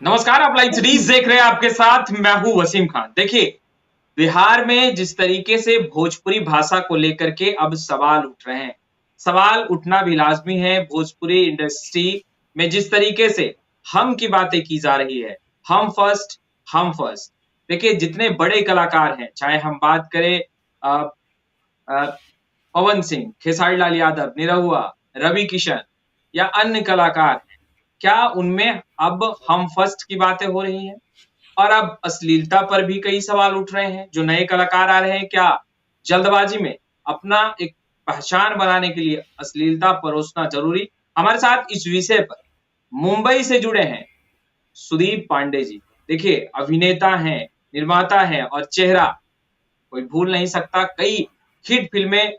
नमस्कार, आप live series देख रहे हैं, आपके साथ मैं हूँ वसीम खान। देखिए, बिहार में जिस तरीके से भोजपुरी भाषा को लेकर के अब सवाल उठ रहे हैं, सवाल उठना भी लाज़मी है। भोजपुरी इंडस्ट्री में जिस तरीके से हम की बातें की जा रही है, हम फर्स्ट, हम फर्स्ट। देखिए, जितने बड़े कलाकार हैं, चाहे हम बात करें अ अ, पवन सिंह, खेसारी लाल यादव, निरहुआ, रवि किशन या अन्य कलाकार हैं, क्या उनमें अब हम फर्स्ट की बातें हो रही हैं? और अब अश्लीलता पर भी कई सवाल उठ रहे हैं। जो नए कलाकार आ रहे हैं, क्या जल्दबाजी में अपना एक पहचान बनाने के लिए अश्लीलता परोसना ज़रूरी? हमारे साथ इस विषय पर मुंबई से जुड़े हैं सुदीप पांडे जी। देखिए, अभिनेता हैं, निर्माता हैं और चेहरा कोई भूल नहीं सकता। कई हिट फ़िल्में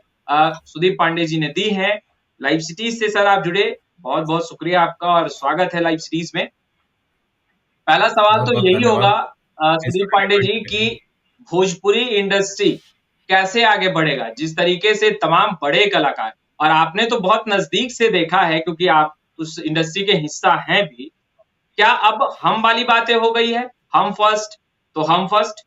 सुदीप पांडे जी ने दी हैं। लाइव सिटीज़ से सर आप जुड़े, बहुत-बहुत शुक्रिया आपका और स्वागत है लाइव सिटीज़ में। पहला सवाल बहुत तो बहुत यही होगा धन्यवाद इस सुदीप बड़े पांडे इनवाइट जी के कि लिए। भोजपुरी इंडस्ट्री कैसे आगे बढ़ेगा? जिस तरीके से तमाम बड़े कलाकार और आपने तो बहुत नज़दीक से देखा है क्योंकि आप उस इंडस्ट्री के हिस्सा हैं भी। क्या अब हम वाली बातें हो गई है? हम फर्स्ट तो हम फर्स्ट?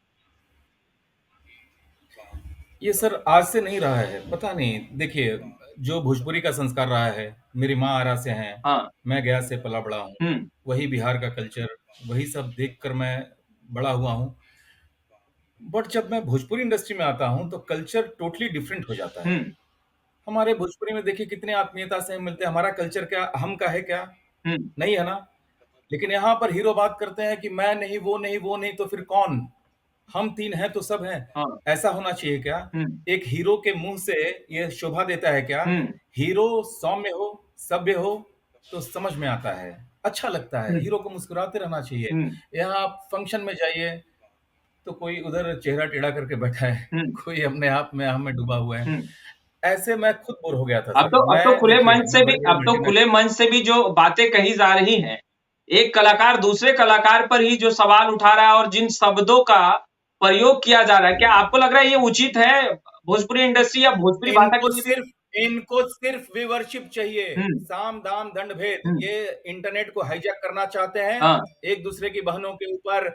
ये सर आज से नहीं रहा है, पता नहीं। देखिए, जो भोजपुरी का संस्कार रहा है, मेरी माँ आरा से हैं, हाँ। मैं गया से पला बड़ा हूँ, हुँ, वही बिहार का कल्चर, वही सब देखकर मैं बड़ा हुआ हूँ। बट जब मैं भोजपुरी इंडस्ट्री में आता हूँ, तो कल्चर टोटली डिफरेंट हो जाता हुँ, है। हमारे भोजपुरी में देखिए कितने आत्मीयता से हम मिलते हैं। हमारा कल्चर क्या हम का है क्या? हुँ, नहीं है ना? लेकिन यहाँ पर हीरो बात करते हैं कि मैं नहीं, वो नहीं, तो फिर कौन? हम 3 हैं तो सब हैं। हाँ, ऐसा होना चाहिए क्या? हुँ, एक हीरो के मुँह से ये शोभा देता है क्या? हुँ, हीरो सौम्य हो, सभ्य हो, तो समझ में आता है, अच्छा लगता है। हुँ, हीरो को मुस्कुराते रहना चाहिए। हुँ, यहाँ आप फंक्शन में जाइए, तो कोई उधर चेहरा टेढ़ा करके बैठा है, हुँ, कोई अपने आप में हम में डूबा हुआ है। हुँ। ऐसे मैं खुद बोर हो गया था अब सर। तो अब तो मैं खुले देखिए, मंच से मैं भी बड़े-बड़े अब तो खुले मल्टीनेशनल मंच से भी जो बातें कही जा रही हैं, एक कलाकार दूसरे कलाकार पर ही जो सवाल उठा रहा है और जिन शब्दों का प्रयोग किया जा रहा है, क्या आपको लग रहा है ये उचित है भोजपुरी इंडस्ट्री या भोजपुरी भाषा इनको के लिए भी? सिर्फ इनको सिर्फ व्यूवरशिप चाहिए। हुँ, साम, दाम, दंड, भेद। हुँ, ये इंटरनेट को हाईजैक करना चाहते हैं। हाँ, एक दूसरे की बहनों के ऊपर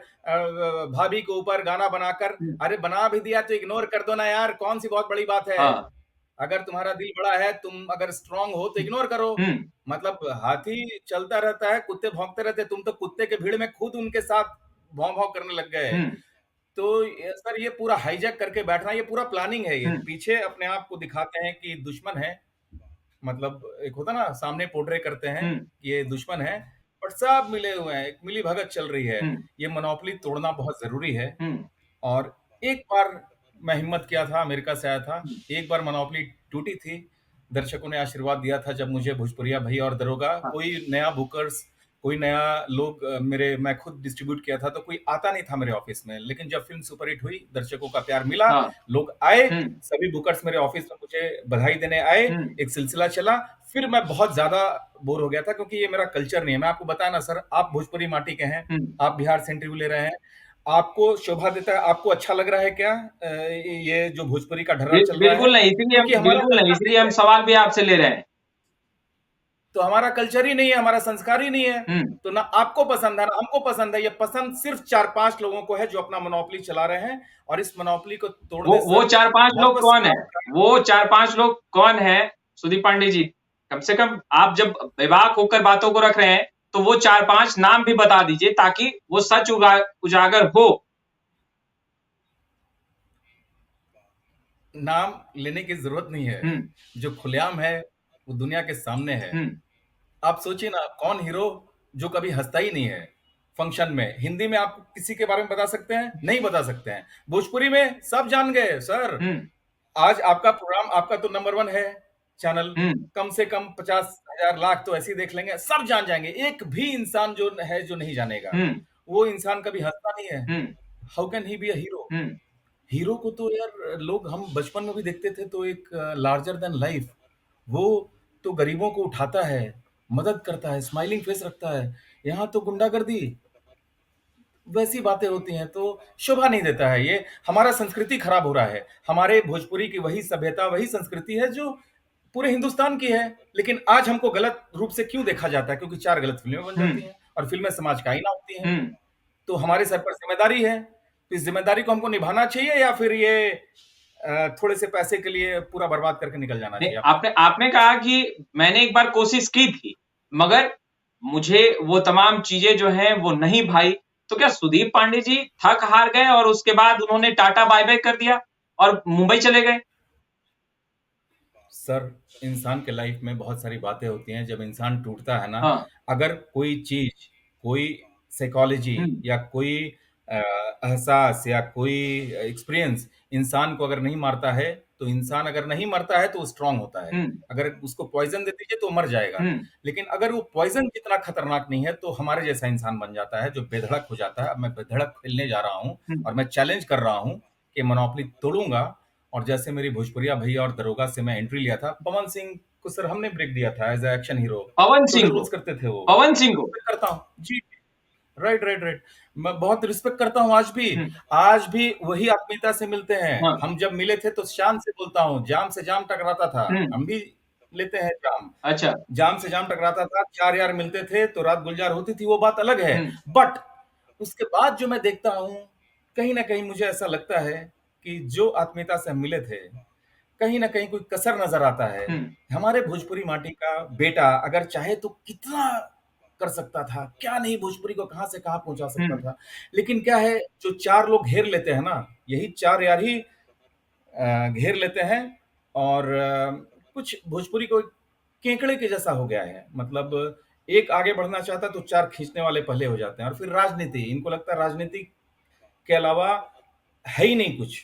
भाभी के ऊपर गाना बनाकर, हुँ, अरे बना भी दिया तो इग्नोर कर दो ना यार, कौन सी बहुत बड़ी बात है। हाँ, अगर तुम्हारा दिल बड़ा है, तुम अगर स्ट्रांग हो तो इग्नोर करो। हुँ, मतलब हाथी चलता रहता है, कुत्ते भौंकते रहते हैं, तुम तो कुत्ते के भीड़ में खुद उनके साथ भौं भौं करने लग गए। हुँ, तो ये सर, ये पूरा हाईजैक करके बैठना, ये पूरा प्लानिंग है। ये हुँ, पीछे अपने आप को दिखाते हैं कि दुश्मन है। मतलब एक होता ना, सामने पोर्ट्रे करते हैं हुँ, कि ये दुश्मन है, बट सब मिले हुए हैं, एक मिली भगत चल रही है। हुँ, ये मोनोपोली तोड़ना बहुत जरूरी है। हुँ, और एक बार मैं हिम्मत किया था, अमेरिका से आया था। हुँ, एक बार मोनोपोली टूटी थी। दर्शकों ने आशीर्वाद दिया था जब मुझे भोजपुरिया भैया और दरोगा, हाँ, कोई नया बुकर्स, कोई नया लोग मेरे मैं खुद डिस्ट्रीब्यूट किया था, तो कोई आता नहीं था मेरे ऑफिस में। लेकिन जब फ़िल्म सुपरहिट हुई, दर्शकों का प्यार मिला, हाँ, लोग आए, हुँ, सभी बुकर्स मेरे ऑफिस में मुझे बधाई देने आए, हुँ, एक सिलसिला चला। फिर मैं बहुत ज़्यादा बोर हो गया था, क्योंकि ये मेरा कल्चर नहीं है। मैं आपको बताया ना सर, आप भोजपुरी माटी के हैं, हुँ। आप बिहार से इंटरव्यू ले रहे हैं। आपको शोभा देता है, आपको अच्छा लग रहा है क्या ये जो भोजपुरी का ढर्रा चल रहा है? बिल्कुल नहीं, इसीलिए हम क्योंकि हमारा बिल्कुल नहीं, कल्चर इसलिए नहीं हम है। सवाल भी आपसे ले रहे हैं। तो हमारा कल्चर ही नहीं है, हमारा संस्कार ही नहीं है। हुँ। तो ना आपको पसंद है, ना हमको पसंद है। ये पसंद सिर्फ 4-5 लोगों को है, जो अपना मोनोपोली चला रहे हैं। और इस मोनोपोली को तोड़ वो दे वो सर, 4-5 बहुत लोग बस कौन हैं? आपका। वो 4-5 लोग कौन हैं, सुदीप पांडे जी? कम से कम आप जब बेबाक होकर बातों को रख रहे हैं, तो वो 4-5 नाम भी बता दीजिए ताकि वो सच उजागर हो। नाम लेने की जरूरत नहीं है। हुँ, जो खुलेआम है, वो दुनिया के सामने है। हुँ, आप सोचिए ना, कौन हीरो जो कभी हंसता ही नहीं है फंक्शन में? हिंदी में आप किसी के बारे में बता सकते हैं? नहीं बता सकते हैं। भोजपुरी में सब जान गए सर। हुँ, आज आपका प्रोग्राम, आपका तो नंबर 1 है चैनल। हुँ, कम से कम 50,000 लाख तो ऐसे ही देख लेंगे, सब जान जाएंगे। एक भी इंसान जो है, जो नहीं जानेगा। हुँ, वो इंसान कभी हंसता नहीं है। Hmm, how can he be a hero? Hmm, hero को तो यार लोग, हम बचपन में भी देखते थे, तो एक लार्जर देन लाइफ। वो तो गरीबों को उठाता है, मदद करता है, स्माइलिंग फेस रखता है। यहाँ तो गुंडागर्दी, वैसी बातें होती हैं, तो शोभा नहीं देता है ये। हमारा संस्कृति खराब हो रहा है। हमारे भोजपुरी की वही सभ्यता, वही संस्कृति है जो पूरे हिंदुस्तान की है। लेकिन आज हमको गलत रूप से क्यों देखा जाता है? क्योंकि 4 गलत फ़िल्में बन हुँ। जाती हैं। और फ़िल्में समाज का आईना होती हैं। हुँ। तो हमारे सर पर ज़िम्मेदारी है। तो इस ज़िम्मेदारी को हमको निभाना चाहिए या फिर ये थोड़े से पैसे के लिए पूरा बर्बाद करके निकल जाना नहीं, चाहिए? आप आपने आपने कहा कि मैंने एक बार कोशिश की थी, मगर मुझे वो तमाम चीज़ें जो हैं वो नहीं भाई। तो क्या सुदीप पांडे जी थक हार गए और उसके बाद उन्होंने टाटा बाय-बाय कर दिया और मुंबई चले गए? सर, इंसान के लाइफ में बहुत सारी बातें होती हैं, जब इंसान टूटता है ना, हाँ। अगर कोई चीज़, कोई साइकोलॉजी हुँ, या कोई अ, एहसास या कोई एक्सपीरियंस इंसान को अगर नहीं मारता है, तो इंसान अगर नहीं मरता है, तो वो स्ट्रॉन्ग होता है। हुँ, अगर उसको पॉइज़न दे दीजिए, तो मर जाएगा। हुँ, लेकिन अगर वो पॉइज़न जितना खतरनाक नहीं है, तो हमारे जैसा इंसान बन जाता है, जो बेधड़क हो जाता है। अब मैं बेधड़क खेलने जा रहा हूँ हुँ। और मैं चैलेंज कर रहा हूँ कि मोनोपोली तोड़ूँगा और जैसे मेरी भोजपुरिया भैया और दरोगा से मैं एंट्री लिया था, पवन सिंह को सर हमने ब्रेक दिया था एज़ अ एक्शन हीरो। पवन छोटे सिंह को रोल्स करते थे वो। पवन सिंह को। रिस्पेक्ट करता हूँ। जी, राइट, राइट, राइट। मैं बहुत रिस्पेक्ट करता हूँ आज भी। हुँ, आज भी वही आत्मीयता से मिलते हैं। हाँ। हम जब मिले थे तो शान से बोलता हूँ, जाम से जाम टकराता था। हुँ, हम भी लेते हैं जाम। अच्छा। जाम से जाम टकराता था, 4 यार मिलते थे तो रात गुलजार होती थी, वो बात अलग है। हुँ, बट उसके बाद जो मैं देखता हूँ, कहीं न कहीं मुझे ऐसा लगता है कि जो आत्मीयता से हम मिले थे, कहीं न कहीं कोई कसर नज़र आता है। हुँ, हमारे भोजपुरी माटी का बेटा अगर चाहे तो कितना कर सकता था, क्या नहीं भोजपुरी को कहाँ से कहाँ पहुँचा हुँ, सकता था। लेकिन क्या है, जो 4 लोग घेर लेते हैं ना, यही 4 यार ही घेर लेते हैं और कुछ भोजपुरी को केकड़े के जैसा हो गया है। मतलब एक आगे बढ़ना चाहता है तो 4 खींचने वाले पहले हो जाते हैं और फिर राजनीति, इनको लगता है राजनीति के अलावा है ही नहीं कुछ।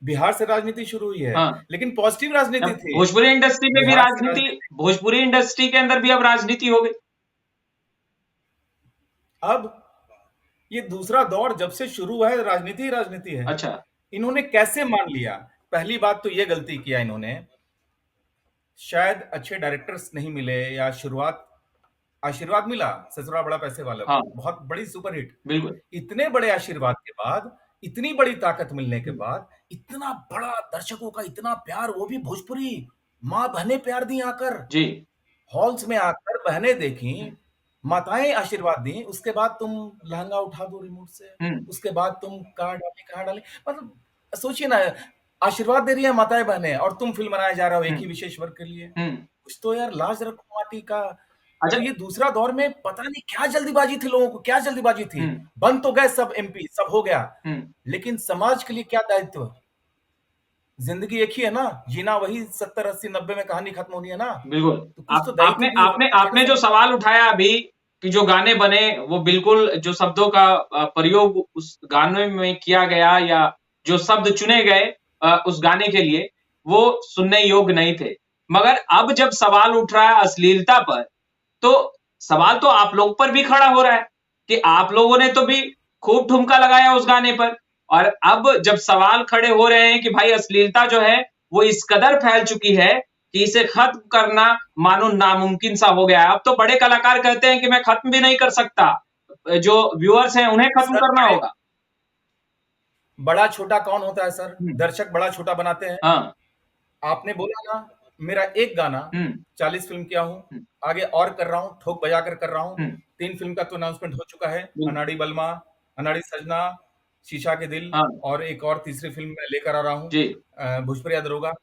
बिहार से राजनीति शुरू हुई है, हाँ। लेकिन पॉजिटिव राजनीति अब थी। भोजपुरी इंडस्ट्री में भी बिहार से राजनीति राजनीति भोजपुरी इंडस्ट्री के अंदर भी अब राजनीति हो गई। अब ये दूसरा दौर जब से शुरू हुआ है, राजनीति ही राजनीति है। अच्छा। इन्होंने कैसे मान लिया? पहली बात तो ये गलती किया इन्होंने, शायद अच्छे डायरेक्टर्स नहीं मिले या शुरुआत आशीर्वाद मिला, ससुराल बड़ा पैसे वाला हाँ, को, बहुत बड़ी सुपरहिट। बिल्कुल। इतने बड़े आशीर्वाद के बाद, इतनी बड़ी ताकत मिलने के हुँ, बाद, इतना बड़ा दर्शकों का इतना प्यार, वो भी भोजपुरी, माँ-बहनें प्यार दी आकर। जी। हॉल्स में आकर बहनें देखी, हुँ, माताएँ आशीर्वाद दी, उसके बाद तुम लहंगा उठा दो रिमोट से, हुँ, उसके बाद तुम कहाँ डालें, मतलब सोचिए ना, आशीर्वाद दे रही हैं माताएँ बहनें और तुम फ़िल्म बनाए जा रहे हो एक हुँ, ही विशेष वर्ग के लिए। हुँ। कुछ तो यार लाज रखो माटी का। अच्छा। तो ये दूसरा दौर में पता नहीं क्या जल्दीबाजी थी लोगों को, क्या जल्दीबाजी थी। हुँ, बन तो गए सब एमपी, सब हो गया, हुँ, लेकिन समाज के लिए क्या दायित्व? ज़िंदगी एक ही है ना, जीना वही 70, 80, 90 में कहानी खत्म होनी है ना। बिल्कुल। तो कुछ तो आप दायित्व आपने भी आपने हर जगह आपने से जो सवाल उठाया अभी कि जो गाने बने वो बिल्कुल जो शब्दों का प्रयोग उस गाने में किया गया या जो शब्द चुने गए उस गाने के लिए, वो सुनने योग्य नहीं थे। मगर अब जब सवाल उठ रहा है अश्लीलता पर, तो सवाल तो आप लोग पर भी खड़ा हो रहा है कि आप लोगों ने तो भी खूब ठुमका लगाया उस गाने पर और अब जब सवाल खड़े हो रहे हैं कि भाई अश्लीलता जो है वो इस कदर फैल चुकी है कि इसे खत्म करना मानो नामुमकिन सा हो गया है। अब तो बड़े कलाकार कहते हैं कि मैं खत्म भी नहीं कर सकता। जो व्यूअर्स हैं उन्हें खत्म सर करना बड़े होगा। बड़ा-छोटा कौन होता है सर? हुँ, दर्शक बड़ा-छोटा बनाते हैं। हाँ, आपने बोला ना, मेरा एक गाना हुँ, 40 फ़िल्म किया हूँ, हुँ, आगे और कर रहा हूँ, ठोक बजाकर कर रहा हूँ। हुँ, 3 फ़िल्म का तो अनाउंसमेंट हो चुका है, बिल अनाड़ी बलमा, अनाड़ी सजना, शीशा के दिल हाँ, और एक और तीसरी फ़िल्म मैं लेकर आ रहा हूँ जी। भोजपुरिया दरोगा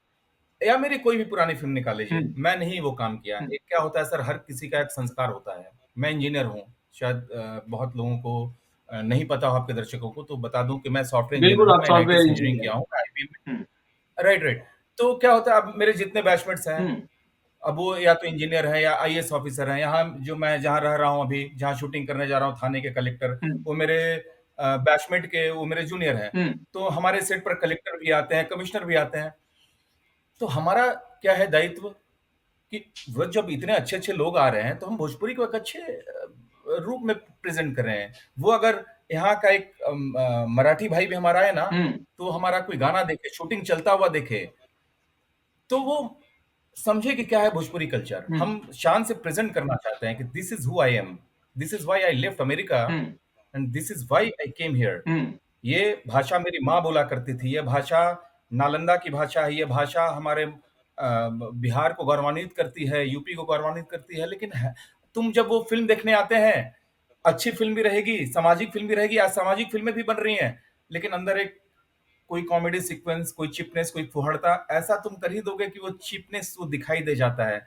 या मेरी कोई भी पुरानी फ़िल्म निकाल हुँ, लीजिए, मैं नहीं वो काम किया। हुँ, एक क्या होता है सर, हर किसी का एक संस्कार होता है। मैं इंजीनियर हूँ, शायद बहुत लोगों को नहीं पता हो आपके दर्शकों को, तो बता दूँ कि मैं सॉफ्टवेयर इंजीनियर बिल्कुल हूँ, आप मैं एनआईटी सॉफ्टवेयर से इंजीनियरिंग इंजीनियर किया हैं। हूँ, आईआईटी में। हुँ, राइट, राइट। तो क्या होता है, अब मेरे जितने बैचमेट्स हैं, हुँ, अब वो या तो इंजीनियर हैं या आईएएस ऑफिसर हैं। यहाँ जो मैं जहाँ रह रहा हूँ अभी, जहाँ शूटिंग करने जा रहा हूँ, थाने के कलेक्टर, हुँ, वो मेरे बैचमेट के वो मेरे जूनियर हैं। हुँ, तो हमारे सेट पर कलेक्टर भी आते हैं, कमिश्नर भी आते हैं। तो हमारा क्या है दायित्व कि वो जब इतने अच्छे-अच्छे लोग आ रहे हैं, तो हम भोजपुरी को एक अच्छे रूप में प्रेज़ेंट कर रहे हैं। वो अगर यहाँ का एक मराठी भाई भी हमारा है ना, हुँ, तो हमारा कोई गाना देखे, शूटिंग चलता हुआ देखे, तो वो समझे कि क्या है भोजपुरी कल्चर। हुँ, हम शान से प्रेज़ेंट करना चाहते हैं कि this is who I am, this is why I left America hmm, and this is why I came here. Hmm, ये भाषा मेरी माँ बोला करती थी, ये भाषा नालंदा की भाषा है, ये भाषा हमारे बिहार को गौरवान्वित करती है, यूपी को गौरवान्वित करती है, लेकिन है तुम जब वो फ़िल्म देखने आते हैं, अच्छी फ़िल्म भी रहेगी, सामाजिक फ़िल्म भी रहेगी। आज सामाजिक फ़िल्में भी बन रही हैं, लेकिन अंदर एक कोई कॉमेडी सीक्वेंस, कोई चिपनेस, कोई फुहड़ता ऐसा तुम कर ही दोगे कि वो चिपनेस वो दिखाई दे जाता है।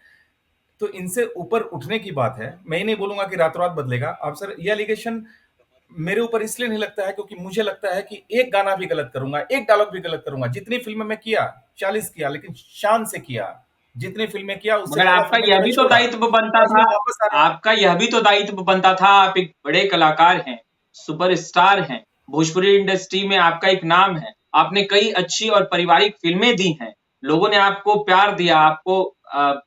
तो इनसे ऊपर उठने की बात है। मैं ये नहीं बोलूँगा कि रातों-रात बदलेगा। अब सर ये एलिगेशन मेरे ऊपर इसलिए नहीं लगता है क्योंकि मुझे लगता है कि एक गाना भी गलत करूँगा, एक डायलॉग भी गलत करूँगा। जितनी फ़िल्में मैं किया, 40 किया, लेकिन शान से किया। जितनी फ़िल्में किया उससे मगर ज़्यादा आपका फ़िल्में यह मैंने भी तो छोड़ा। दायित्व बनता आज था, मैं वापस आ रहा हूँ। आपका यह भी तो दायित्व बनता था, आप एक बड़े कलाकार हैं, सुपरस्टार हैं, भोजपुरी इंडस्ट्री में आपका एक नाम है, आपने कई अच्छी और पारिवारिक फ़िल्में दी हैं, लोगों ने आपको प्यार दिया, आपको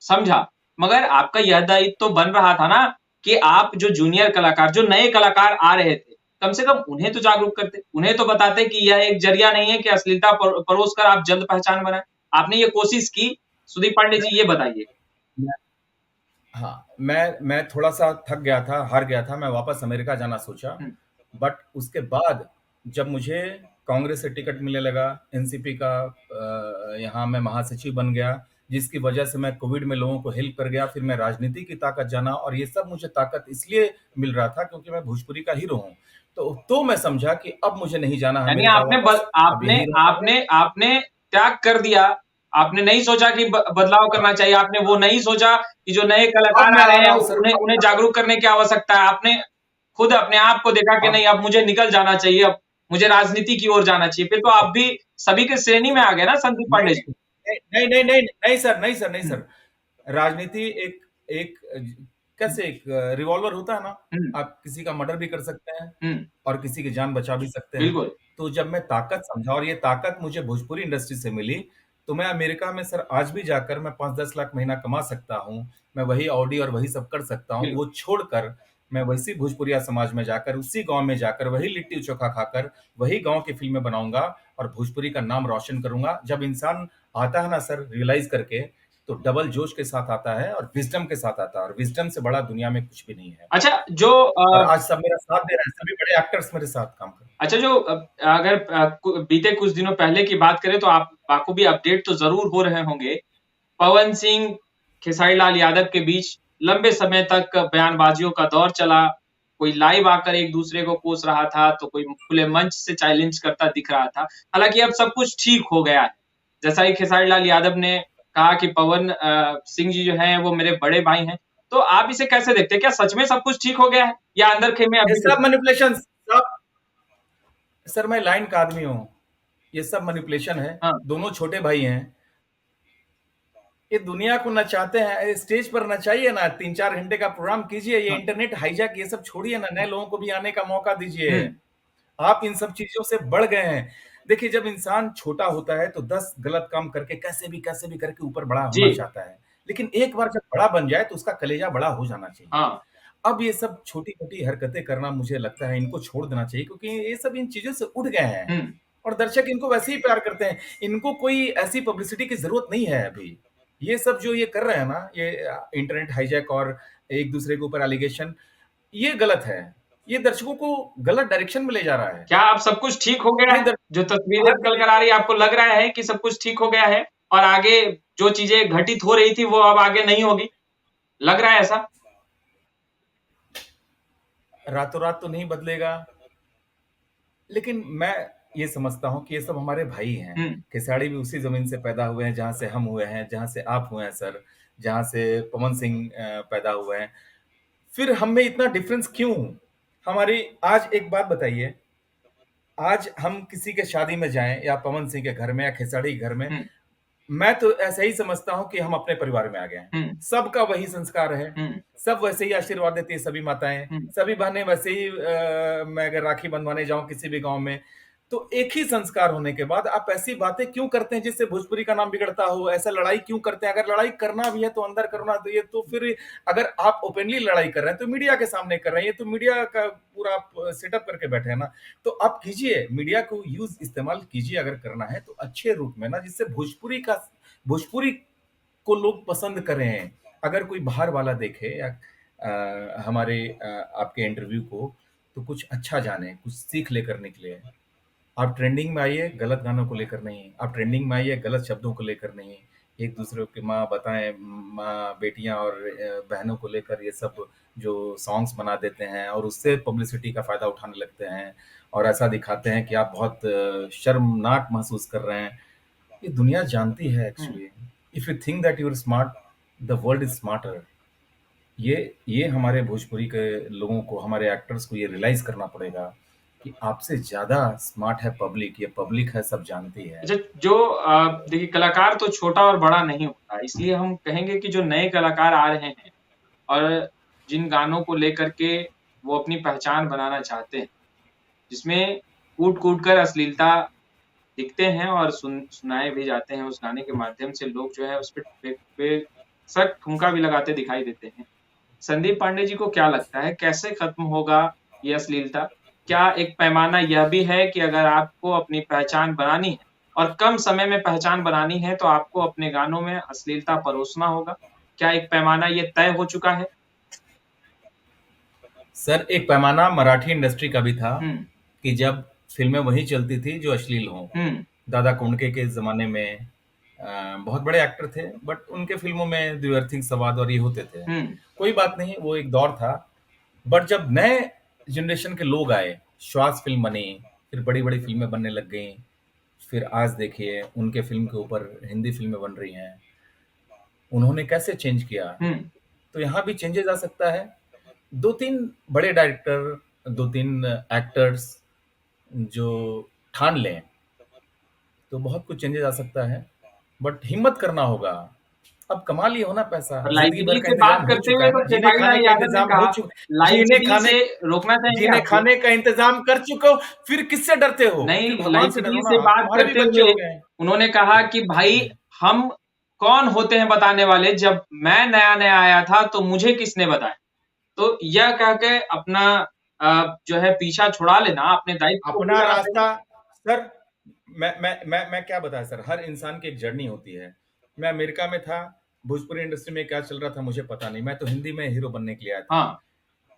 समझा, मगर आपका यह दायित्व तो बन रहा था ना कि आप जो जूनियर कलाकार, जो नए कलाकार आ रहे थे, कम से कम उन्हें तो जागरूक करते, उन्हें तो बताते कि यह एक ज़रिया नहीं है कि अश्लीलता परोस कर आप जल्द पहचान बनाएँ। आपने ये कोशिश की, सुदीप पांडे जी ये बताइए? मैं हाँ, मैं थोड़ा-सा थक गया था, हार गया था, मैं वापस अमेरिका जाना सोचा। हुँ। बट उसके बाद जब मुझे कांग्रेस से टिकट मिलने लगा, एनसीपी का यहाँ मैं महासचिव बन गया, जिसकी वजह से मैं कोविड में लोगों को हेल्प कर गया, फिर मैं राजनीति की ताकत जाना और ये सब मुझे ताकत इसलिए मिल रहा था क्योंकि मैं भोजपुरी का हीरो हूँ। तो मैं समझा कि अब मुझे नहीं जाना है यानी अमेरिका आपने वापस, अब आपने यहीं रहूँगा मैं। आपने आपने त्याग कर दिया। आपने नहीं सोचा कि बदलाव हाँ, करना चाहिए। आपने वो नहीं सोचा कि जो नए अब कलाकार मैं आ आ रहे हैं रहा हूँ सर, उन्हें अब उन्हें मैं आ रहा हूँ। जागरूक करने की आवश्यकता है। आपने खुद अपने आप को देखा कि नहीं अब अब मुझे निकल जाना चाहिए, अब मुझे राजनीति की ओर जाना चाहिए। फिर तो आप भी सभी के श्रेणी में आ गए ना संदीप नहीं, पांडे जी। नहीं, नहीं, नहीं, नहीं, नहीं सर, नहीं सर, नहीं हुँ, सर। राजनीति एक एक हुँ, कैसे एक रिवॉल्वर होता है ना, हुँ, आप किसी का मर्डर भी कर सकते हैं हुँ, और किसी की जान बचा भी सकते हैं। बिल्कुल, तो जब मैं ताकत समझा और ये ताकत मुझे भोजपुरी इंडस्ट्री से मिली, तो मैं अमेरिका में सर आज भी जाकर मैं 5-10 लाख महीना कमा सकता हूँ। मैं वही ऑडी और वही सब कर सकता हूँ। बिल्कुल। वो छोड़कर मैं वैसी भोजपुरिया समाज में जाकर, उसी गाँव में जाकर, वही लिट्टी-चोखा खाकर, वही गाँव की फ़िल्में बनाऊँगा और भोजपुरी का नाम रोशन करूँगा। जब इंसान आता है ना सर रियलाइज़ करके, तो डबल जोश के साथ आता है और विज़डम के साथ आता है और विज़डम से बड़ा दुनिया में कुछ भी नहीं है। अच्छा जो और आज सब मेरा साथ दे रहे हैं, सभी बड़े एक्टर्स मेरे साथ काम कर रहे हैं। अच्छा जो अगर बीते कुछ दिनों पहले की बात करें तो आप बाखूबी अपडेट तो ज़रूर हो रहे होंगे। पवन सिंह, खेसारी लाल यादव के बीच लंबे समय तक बयानबाजियों का दौर चला। कोई लाइव आकर एक-दूसरे को कोस रहा था, तो कोई खुले मंच से चैलेंज करता दिख रहा था। हालाँकि अब सब कुछ ठीक हो गया है। जैसा कि खेसारी लाल यादव ने कहा कि पवन सिंह जी जो हैं वो मेरे बड़े भाई हैं। तो आप इसे कैसे देखते हैं? क्या सच में सब कुछ ठीक हो गया है या अंदर खेमे ये अभी कुछ सब मैनिपुलेशन सब सर मैं लाइन का आदमी हूँ। ये सब मैनिपुलेशन है। हाँ, दोनों छोटे भाई हैं। ये दुनिया को नचाते हैं, स्टेज पर नचाइए ना, 3-4 घंटे का प्रोग्राम कीजिए, ये हाँ। इंटरनेट हाइजैक ये सब छोड़िए ना, नए लोगों को भी आने का मौका दीजिए। हुँ, आप इन सब चीज़ों से बढ़ गए हैं। देखिए जब इंसान छोटा होता है तो 10 गलत काम करके कैसे भी करके ऊपर बड़ा जी। होना चाहता है। लेकिन एक बार जब बड़ा बन जाए तो उसका कलेजा बड़ा हो जाना चाहिए। हाँ, अब ये सब छोटी-छोटी हरकतें करना मुझे लगता है इनको छोड़ देना चाहिए क्योंकि ये सब इन चीज़ों से उठ गए हैं हुँ। और दर्शक इनको वैसे ही प्यार करते हैं। इनको कोई ऐसी पब्लिसिटी की ज़रूरत नहीं है अभी। ये सब जो ये कर रहे हैं ना, ये इंटरनेट हाइजैक और एक-दूसरे के ऊपर एलिगेशन, ये गलत है। ये दर्शकों को गलत डायरेक्शन में ले जा रहा है। क्या अब सब कुछ ठीक हो गया ये है? दर जो तस्वीरें बाहर के निकल कर देश आ रही है, आपको लग रहा है कि सब कुछ ठीक हो गया है और आगे जो चीज़ें घटित हो रही थी, वो अब आगे नहीं होगी? लग रहा है ऐसा? रातों-रात तो नहीं बदलेगा, लेकिन मैं ये समझता हूँ कि ये सब हमारे भाई हैं। हुँ, खेसारी भी उसी ज़मीन से पैदा हुए हैं जहाँ से हम हुए हैं, जहाँ से आप हुए हैं सर, जहाँ से पवन सिंह पैदा हुए हैं। फिर हम में इतना डिफ़रेंस क्यों? हमारी आज एक बात बताइए, आज हम किसी के शादी में जाएँ या पवन सिंह के घर में या खेसारी के घर में, हुँ, मैं तो ऐसा ही समझता हूँ कि हम अपने परिवार में आ गए हैं। हुँ, सबका वही संस्कार है, हुँ, सब वैसे ही आशीर्वाद देती हैं सभी माताएँ, हुँ। सभी बहनें वैसे ही मैं अगर राखी बँधवाने जाऊँ किसी भी गाँव में, तो एक ही संस्कार होने के बाद आप ऐसी बातें क्यों करते हैं जिससे भोजपुरी का नाम बिगड़ता हो? ऐसा लड़ाई क्यों करते हैं? अगर लड़ाई करना भी है तो अंदर करो ना, तो ये तो फिर अगर आप ओपनली लड़ाई कर रहे हैं, तो मीडिया के सामने कर रहे हैं, ये तो मीडिया का पूरा आप सेटअप करके बैठे हैं ना। तो आप कीजिए, मीडिया को इस्तेमाल कीजिए अगर करना है तो अच्छे रूप में ना जिससे भोजपुरी को लोग पसंद करें। अगर कोई बाहर वाला देखे या हमारे आपके इंटरव्यू को तो कुछ अच्छा जाने, कुछ सीख लेकर निकले। आप ट्रेंडिंग में आइए गलत गानों को लेकर नहीं, आप ट्रेंडिंग में आइए गलत शब्दों को लेकर नहीं। एक दूसरे की माँ बताएं, माँ बेटियां और बहनों को लेकर ये सब जो सॉन्ग्स बना देते हैं और उससे पब्लिसिटी का फायदा उठाने लगते हैं और ऐसा दिखाते हैं कि आप बहुत शर्मनाक महसूस कर रहे हैं। ये दुनिया जानती है actually. If you think that you are smart, the world is smarter. ये हमारे भोजपुरी के लोगों को, हमारे एक्टर्स को ये रियलाइज करना पड़ेगा कि आपसे ज्यादा स्मार्ट है पब्लिक। ये पब्लिक है, सब जानती है। अच्छा, जो देखिए कलाकार तो छोटा और बड़ा नहीं होता, इसलिए हम कहेंगे कि जो नए कलाकार आ रहे हैं और जिन गानों को लेकर के वो अपनी पहचान बनाना चाहते हैं, जिसमें कूट-कूट कर अश्लीलता दिखते हैं और सुनाए भी जाते हैं, उस गाने के माध्यम से लोग जो है उस पे बेशक ठुमका भी लगाते दिखाई देते हैं। संदीप पांडे जी को क्या लगता है कैसे खत्म होगा ये अश्लीलता? क्या एक पैमाना यह भी है कि अगर आपको अपनी पहचान बनानी है और कम समय में पहचान बनानी है तो आपको अपने गानों में अश्लीलता परोसना होगा? क्या एक पैमाना ये तय हो चुका है? सर, एक पैमाना मराठी इंडस्ट्री का भी था हुँ, कि जब फिल्में वही चलती थी जो अश्लील हों। हुँ, दादा कोंडके के ज़माने में बहुत बड़े एक्टर थे, बट उनके फिल्मों में द्व्यर्थिक संवाद और ये होते थे। हुँ, कोई बात नहीं, वो एक दौर था। बट जब नए जनरेशन के लोग आए, श्वास फिल्म बनी, फिर बड़ी-बड़ी फिल्में बनने लग गईं, फिर आज देखिए उनके फिल्म के ऊपर हिंदी फिल्में बन रही हैं। उन्होंने कैसे चेंज किया? हुँ, तो यहाँ भी चेंजेस आ सकता है। 2-3 बड़े डायरेक्टर, 2-3 एक्टर्स जो ठान लें, तो बहुत कुछ चेंजेस आ सकता है। बट हिम्मत करना होगा। अब कमा लिए हो ना पैसा, और लाइव ज़िंदगी भर सिटी का से बात इंतज़ाम हो करते चुका हुए है तो ना, खेसारी जीने-खाने लाल का यादव ने इंतज़ाम हो कहा, लाइव सिटी जीने-खाने से रोकना चाहेंगे आप लोग? जीने-खाने का इंतज़ाम कर चुके हो, फिर किससे डरते हो? फिर नहीं, भगवान लाइव से सिटी डरो से ना, बात तुम्हारे भी करते बच्चे हुए हो गए हैं। उन्होंने कहा कि भाई हम कौन होते हैं बताने वाले, जब मैं नया-नया आया था तो मुझे किसने बताया? तो यह कह के अपना जो है पीछा छुड़ा लेना, अपने दायित्व को भूल अपना जाना चाहिए। रास्ता सर, मैं क्या बताएँ सर, हर इंसान की एक जर्नी होती है। मैं अमेरिका में था, भोजपुरी इंडस्ट्री में क्या चल रहा था मुझे पता नहीं, मैं तो हिंदी में हीरो बनने के लिए आया था। हाँ,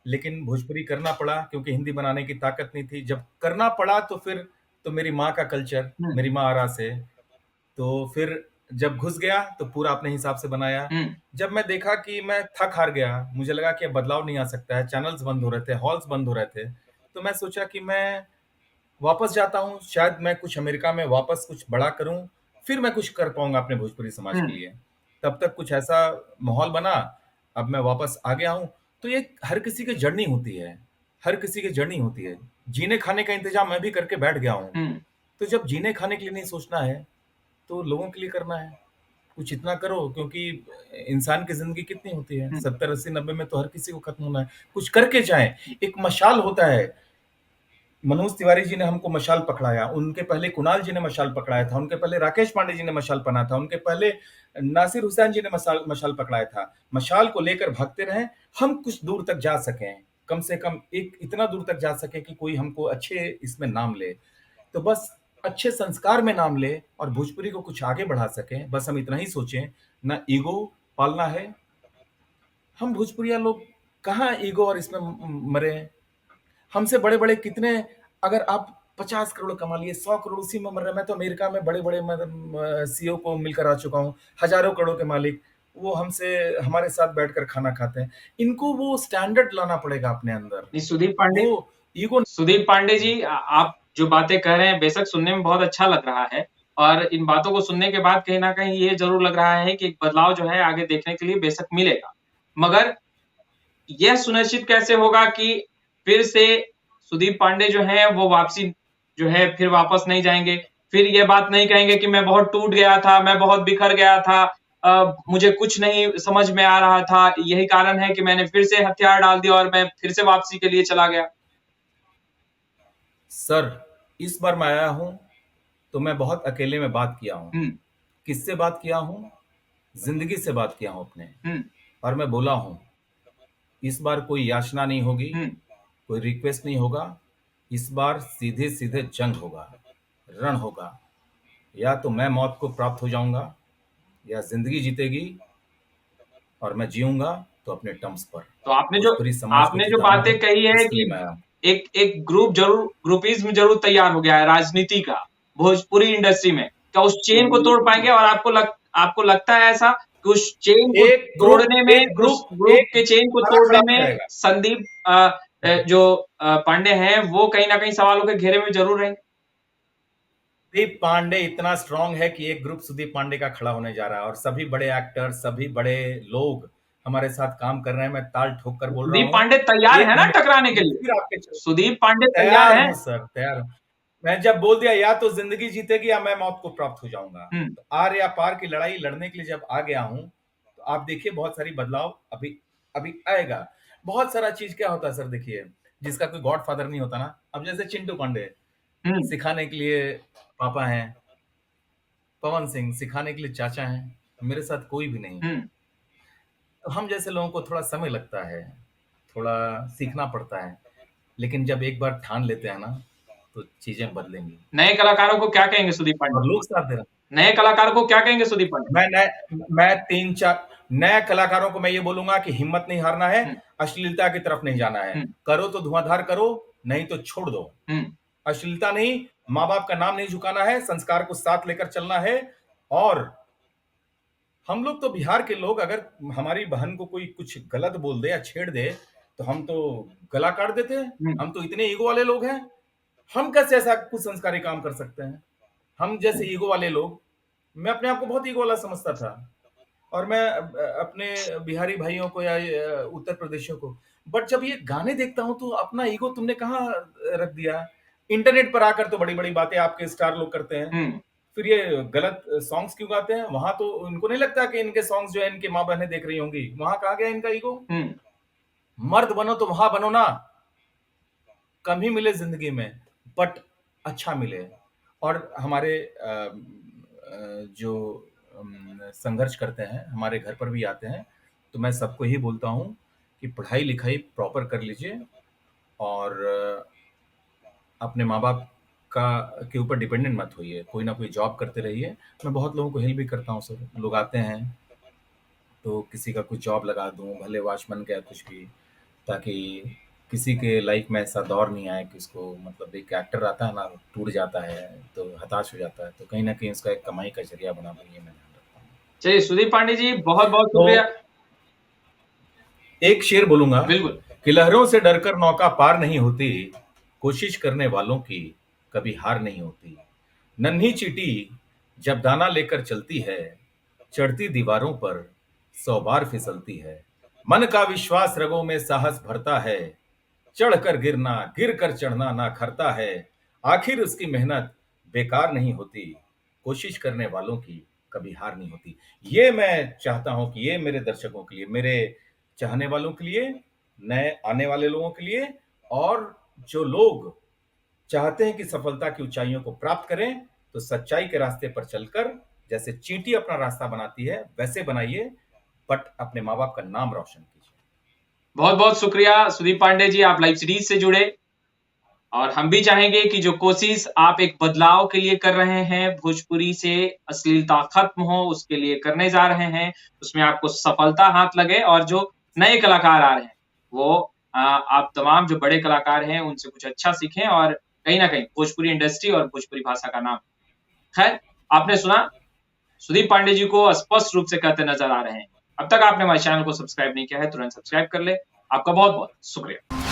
लेकिन भोजपुरी करना पड़ा क्योंकि हिंदी बनाने की ताकत नहीं थी। जब करना पड़ा तो फिर तो मेरी माँ का कल्चर, हुँ, मेरी माँ आरा से, तो फिर जब घुस गया तो पूरा अपने हिसाब से बनाया। हुँ, जब मैं देखा कि मैं थक हार गया, मुझे लगा कि अब बदलाव नहीं आ सकता है, चैनल्स बंद हो रहे थे, हॉल्स बंद हो रहे थे, तो मैं सोचा कि मैं वापस जाता हूँ, शायद मैं कुछ अमेरिका में वापस कुछ बड़ा करूँ, फिर मैं कुछ कर पाऊँगा अपने भोजपुरी समाज हुँ, के लिए। तब तक कुछ ऐसा माहौल बना, अब मैं वापस आ गया हूँ। तो ये हर किसी की जर्नी होती है, हर किसी की जर्नी होती है। जीने-खाने का इंतज़ाम मैं भी करके बैठ गया हूँ। हुँ, तो जब जीने-खाने के लिए नहीं सोचना है, तो लोगों के लिए करना है। कुछ इतना करो क्योंकि इंसान की ज़िंदगी कितनी होती है? हुँ, 70, 80, 90 में तो हर किसी को खत्म होना है। कुछ करके जाएँ, एक मशाल होता है। मनोज तिवारी जी ने हमको मशाल पकड़ाया, उनके पहले कुणाल जी ने मशाल पकड़ाया था, उनके पहले राकेश पांडे जी ने मशाल पहना था, उनके पहले नासिर हुसैन जी ने मशाल पकड़ाया था। मशाल को लेकर भागते रहें, हम कुछ दूर तक जा सकें, कम से कम एक इतना दूर तक जा सके कि कोई हमको अच्छे इसमें नाम ले। तो बस अच्छे संस्कार में नाम ले और भोजपुरी को कुछ आगे बढ़ा सकें, बस हम इतना ही सोचें। ना ईगो पालना है। हम भोजपुरिया लोग कहाँ ईगो और इसमें मरे हैं। हमसे बड़े-बड़े कितने, अगर आप 50 करोड़ कमा लिए, 100 करोड़ उसी में मर रहे हैं। मैं तो अमेरिका में बड़े-बड़े सीईओ को मिलकर आ चुका हूँ, हज़ारों करोड़ों के मालिक, वो हमसे हमारे साथ बैठकर खाना खाते हैं। इनको वो स्टैंडर्ड लाना पड़ेगा अपने अंदर। नहीं सुदीप पांडे, वो ईगो सुदीप पांडे जी आप जो बातें कह रहे हैं बेशक सुनने में बहुत अच्छा लग रहा है और इन बातों को सुनने के बाद कहीं न कहीं ये ज़रूर लग रहा है कि एक बदलाव जो है आगे देखने के लिए बेशक मिलेगा। मगर यह सुनिश्चित कैसे होगा कि फिर से सुदीप पांडे जो हैं वो वापसी जो है फिर वापस नहीं जाएँगे। फिर ये बात नहीं कहेंगे कि मैं बहुत टूट गया था, मैं बहुत बिखर गया था, मुझे कुछ नहीं समझ में आ रहा था, यही कारण है कि मैंने फिर से हथियार डाल दिया और मैं फिर से वापसी के लिए चला गया। सर, इस बार मैं आया हूँ, तो मैं बहुत अकेले में बात किया हूँ। हुँ, किससे बात किया हूँ? ज़िंदगी से बात किया हूँ अपने। हुँ, और मैं बोला हूँ, इस बार कोई याचना नहीं होगी, हुँ। कोई रिक्वेस्ट नहीं होगा, इस बार सीधे-सीधे जंग होगा, रण होगा। या तो मैं मौत को प्राप्त हो जाऊँगा, या ज़िंदगी जीतेगी और मैं जीऊँगा तो अपने टर्म्स पर। तो भोजपुरी समाज को आपने जो जिताना बातें है, कही है इसके कि लिए मैं आया हूँ। एक एक ग्रुपिज़्म ज़रूर तैयार हो गया है राजनीति का, भोजपुरी इंडस्ट्री में। क्या उस चेन को तोड़ पाएँगे और आपको आपको लगता है ऐसा कि उस चेन को एक तोड़ने में, एक उस ग्रुप ग्रुप एक के चेन को हमारा तोड़ने खड़ा नहीं में रहेगा। संदीप जो पांडे हैं वो कहीं ना कहीं सवालों के घेरे में जरूर रहेंगे। सुदीप पांडे इतना स्ट्रांग है कि एक ग्रुप सुदीप पांडे का खड़ा होने जा रहा है और सभी बड़े एक्टर, सभी बड़े लोग हमारे साथ काम कर रहे हैं। मैं ताल ठोक कर बोल रहा सुदीप हूँ, पांडे तैयार है एक ना महीने टकराने के में लिए? फिर आपके सुदीप पांडे तैयार तैयार है? हूँ सर, तैयार हूँ। मैं जब बोल दिया या तो जिंदगी जीतेगी या मैं मौत को प्राप्त हो जाऊंगा, तो आर या पार की लड़ाई लड़ने के लिए जब आ गया हूँ, तो आप देखिए बहुत सारी बदलाव अभी अभी आएगा। बहुत सारा चीज क्या होता है सर, देखिए जिसका कोई गॉडफादर नहीं होता ना, अब जैसे चिंटू पांडे हम्म सिखाने के लिए पापा हैं, पवन सिंह सिखाने के लिए चाचा हैं, मेरे साथ कोई भी नहीं। हम्म तो हम जैसे लोगों को थोड़ा समय लगता है, थोड़ा सीखना पड़ता है, लेकिन जब एक बार ठान लेते हैं ना, तो चीजें बदलेंगी नए कलाकारों को क्या कहेंगे सुदीप पांडे? और लोग साथ दे रहे नए कलाकारों को क्या कहेंगे सुदीप पांडे? मैं 3-4 नए कलाकारों को मैं ये बोलूंगा कि हिम्मत नहीं हारना है, हम्म अश्लीलता की तरफ नहीं जाना है। हम्म करो तो धुआंधार करो, नहीं तो छोड़ दो। हम्म अश्लीलता नहीं, माँ बाप का नाम नहीं झुकाना है, संस्कार को साथ लेकर चलना है। और हम लोग तो बिहार के लोग, अगर हमारी बहन को कोई कुछ गलत बोल दे या छेड़ दे, तो हम तो गला काट देते हैं। हम्म हम तो इतने ईगो वाले लोग हैं, हम कैसे ऐसा कुछ संस्कारी काम कर सकते हैं? हम जैसे ईगो वाले लोग, मैं अपने आप को बहुत ईगो वाला समझता था, और मैं अपने बिहारी भाइयों को या उत्तर प्रदेशियों को, बट जब ये गाने देखता हूं तो अपना ईगो तुमने कहाँ रख दिया? इंटरनेट पर आकर तो बड़ी बड़ी बातें आपके स्टार लोग करते हैं, हम्म फिर ये गलत सॉन्ग्स क्यों गाते हैं? वहां तो उनको नहीं लगता कि इनके सॉन्ग्स जो है इनकी माँ बहनें देख रही होंगी? वहां कहा गया इनका ईगो? हम्म मर्द बनो तो वहां बनो ना, कम ही मिले जिंदगी में, बट अच्छा मिले। और हमारे जो संघर्ष करते हैं, हमारे घर पर भी आते हैं, तो मैं सबको ही बोलता हूँ कि पढ़ाई लिखाई प्रॉपर कर लीजिए और अपने माँ बाप का के ऊपर डिपेंडेंट मत होइए, कोई ना कोई जॉब करते रहिए। मैं बहुत लोगों को हेल्प भी करता हूँ सर, लोग आते हैं तो किसी का कुछ जॉब लगा दूं, भले वॉचमैन का कुछ भी, ताकि किसी के लाइफ में ऐसा दौर नहीं आए कि उसको, मतलब एक एक्टर आता है ना, टूट जाता है तो हताश हो जाता है, तो कहीं ना कहीं उसका एक कमाई का जरिया बना दूं, ये मैं ध्यान रखता हूँ। चलिए सुदीप पांडे जी, बहुत बहुत तो शुक्रिया। एक शेर बोलूंगा बिल्कुल। कि लहरों से डरकर नौका पार नहीं होती, कोशिश करने वालों की कभी हार नहीं होती। नन्ही चींटी जब दाना लेकर चलती है, चढ़ती दीवारों पर 100 बार फिसलती है। मन का विश्वास रगों में साहस भरता है, चढ़कर गिरना गिर कर चढ़ना ना खरता है। आखिर उसकी मेहनत बेकार नहीं होती, कोशिश करने वालों की कभी हार नहीं होती। ये मैं चाहता हूं कि ये मेरे दर्शकों के लिए, मेरे चाहने वालों के लिए, नए आने वाले लोगों के लिए, और जो लोग चाहते हैं कि सफलता की ऊंचाइयों को प्राप्त करें, तो सच्चाई के रास्ते पर चलकर जैसे चींटी अपना रास्ता बनाती है वैसे बनाइए, बट अपने माँ बाप का नाम रोशन कीजिए। बहुत बहुत शुक्रिया सुदीप पांडे जी, आप लाइव सीरीज से जुड़े, और हम भी चाहेंगे कि जो कोशिश आप एक बदलाव के लिए कर रहे हैं, भोजपुरी से अश्लीलता खत्म हो उसके लिए करने जा रहे हैं, उसमें आपको सफलता हाथ लगे, और जो नए कलाकार आ रहे हैं वो आप तमाम जो बड़े कलाकार हैं उनसे कुछ अच्छा सीखें, और कहीं ना कहीं भोजपुरी इंडस्ट्री और भोजपुरी भाषा का नाम। खैर, आपने सुना, सुदीप पांडे जी को स्पष्ट रूप से कहते नजर आ रहे हैं। अब तक आपने हमारे चैनल को सब्सक्राइब नहीं किया है, तुरंत सब्सक्राइब कर ले। आपका बहुत बहुत शुक्रिया।